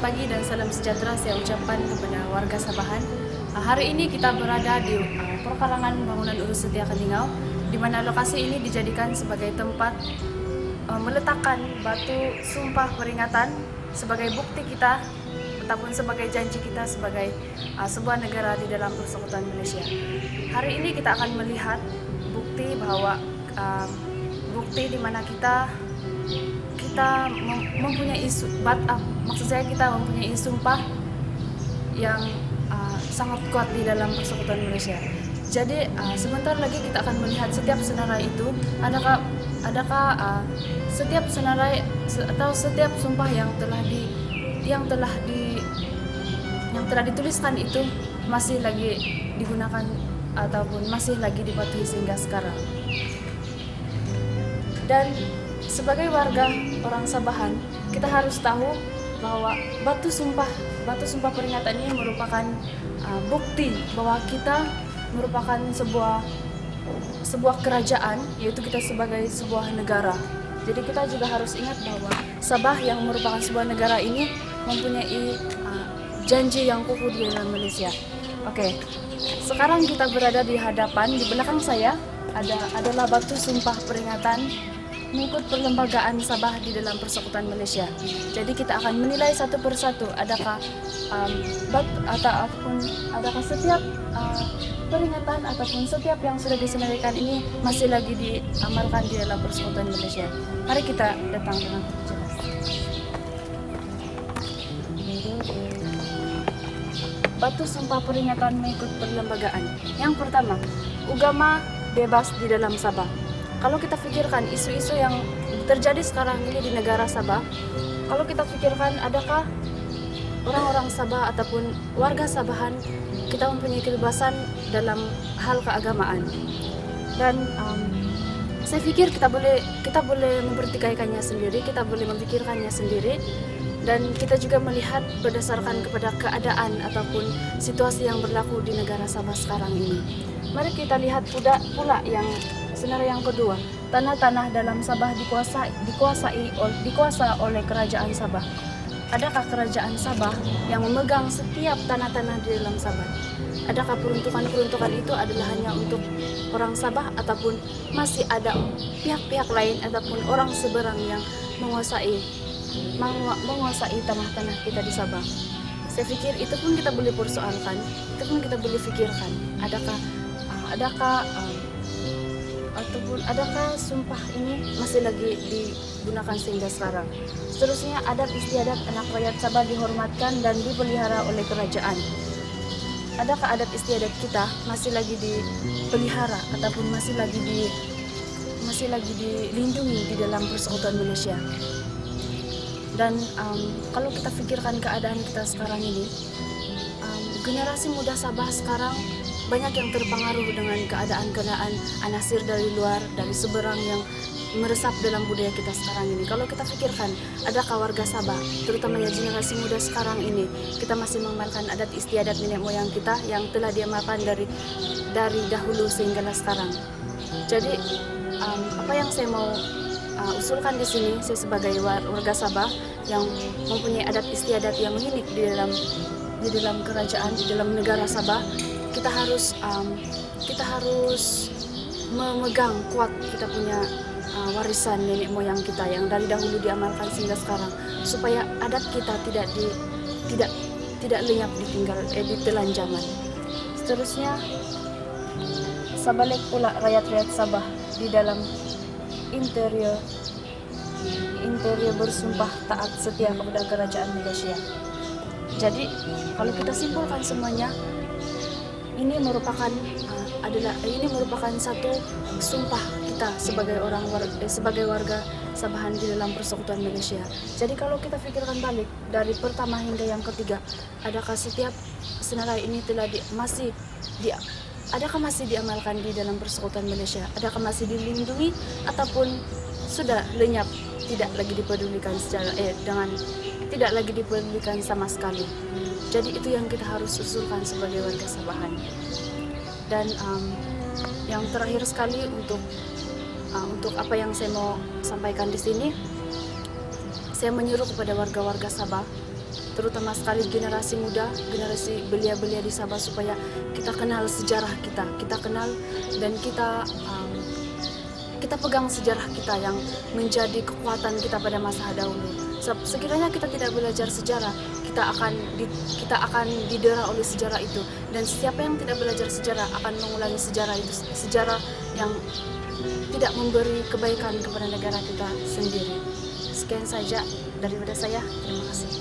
pagi dan salam sejahtera saya ucapkan kepada warga Sabahan. Hari ini kita berada di perkarangan bangunan Urus Setia Katingau, di mana lokasi ini dijadikan sebagai tempat meletakkan batu sumpah peringatan sebagai bukti kita ataupun sebagai janji kita sebagai sebuah negara di dalam Persekutuan Malaysia. Hari ini kita akan melihat bukti bahwa bukti di mana kita mempunyai kita mempunyai sumpah yang sangat kuat di dalam Persekutuan Malaysia. Jadi sebentar lagi kita akan melihat setiap senarai itu, adakah setiap senarai atau setiap sumpah yang telah dituliskan itu masih lagi digunakan ataupun masih lagi dipatuhi sehingga sekarang. Dan sebagai warga orang Sabahan, kita harus tahu bahwa batu sumpah peringatan ini merupakan bukti bahwa kita merupakan sebuah kerajaan, yaitu kita sebagai sebuah negara. Jadi kita juga harus ingat bahwa Sabah yang merupakan sebuah negara ini mempunyai janji yang kukuh di dalam Malaysia. Oke, sekarang kita berada di belakang saya adalah batu sumpah peringatan mengikut perlembagaan Sabah di dalam Persekutuan Malaysia. Jadi kita akan menilai satu persatu adakah setiap peringatan ataupun setiap yang sudah disenaraikan ini masih lagi diamalkan di dalam Persekutuan Malaysia. Mari kita datang dengan jelas. Batu sumpah peringatan mengikut perlembagaan. Yang pertama, agama bebas di dalam Sabah. Kalau kita pikirkan isu-isu yang terjadi sekarang ini di negara Sabah, kalau kita pikirkan adakah orang-orang Sabah ataupun warga Sabahan kita mempunyai kebebasan dalam hal keagamaan. Dan saya pikir kita boleh mempertikaikannya sendiri, kita boleh memikirkannya sendiri, dan kita juga melihat berdasarkan kepada keadaan ataupun situasi yang berlaku di negara Sabah sekarang ini. Mari kita lihat pula yang senarai yang kedua, tanah-tanah dalam Sabah dikuasai oleh kerajaan Sabah. Adakah kerajaan Sabah yang memegang setiap tanah-tanah di dalam Sabah? Adakah peruntukan itu adalah hanya untuk orang Sabah ataupun masih ada pihak-pihak lain ataupun orang seberang yang menguasai tanah-tanah kita di Sabah? Saya pikir itu pun kita boleh persoalkan, itu pun kita boleh fikirkan. Adakah sumpah ini masih lagi digunakan sehingga sekarang? Seterusnya, adat istiadat anak rakyat Sabah dihormatkan dan dipelihara oleh kerajaan. Adakah adat istiadat kita masih lagi dipelihara ataupun masih lagi dilindungi di dalam Persekutuan Malaysia? Dan kalau kita pikirkan keadaan kita sekarang ini, generasi muda Sabah sekarang banyak yang terpengaruh dengan keadaan anasir dari luar, dari seberang yang meresap dalam budaya kita sekarang ini. Kalau kita pikirkan, adakah warga Sabah, terutama yang generasi muda sekarang ini, kita masih mengamalkan adat istiadat nenek moyang kita yang telah diamalkan dari dahulu sehingga sekarang. Jadi, apa yang saya mau usulkan di sini, saya sebagai warga Sabah yang mempunyai adat istiadat yang unik di dalam kerajaan, di dalam negara Sabah, kita harus memegang kuat kita punya warisan nenek moyang kita yang dari dahulu diamalkan sehingga sekarang, supaya adat kita tidak lenyap ditelan zaman. Seterusnya, sabalik pula rakyat-rakyat Sabah di dalam interior bersumpah taat setia kepada kerajaan Malaysia. Jadi kalau kita simpulkan semuanya, ini merupakan satu sumpah kita sebagai warga Sabahan di dalam Persekutuan Malaysia. Jadi kalau kita pikirkan balik dari pertama hingga yang ketiga, adakah setiap senarai ini adakah masih diamalkan di dalam Persekutuan Malaysia? Adakah masih dilindungi ataupun sudah lenyap, tidak lagi dipedulikan tidak lagi dipedulikan sama sekali? Jadi itu yang kita harus usulkan sebagai warga Sabahan. Dan yang terakhir sekali untuk apa yang saya mau sampaikan di sini, saya menyuruh kepada warga-warga Sabah terutama sekali generasi muda, generasi belia-belia di Sabah, supaya kita kenal sejarah kita, kita kenal dan kita pegang sejarah kita yang menjadi kekuatan kita pada masa dahulu. Sekiranya kita tidak belajar sejarah, kita akan didera oleh sejarah itu, dan siapa yang tidak belajar sejarah akan mengulangi sejarah itu, sejarah yang tidak memberi kebaikan kepada negara kita sendiri. Sekian saja daripada saya. Terima kasih.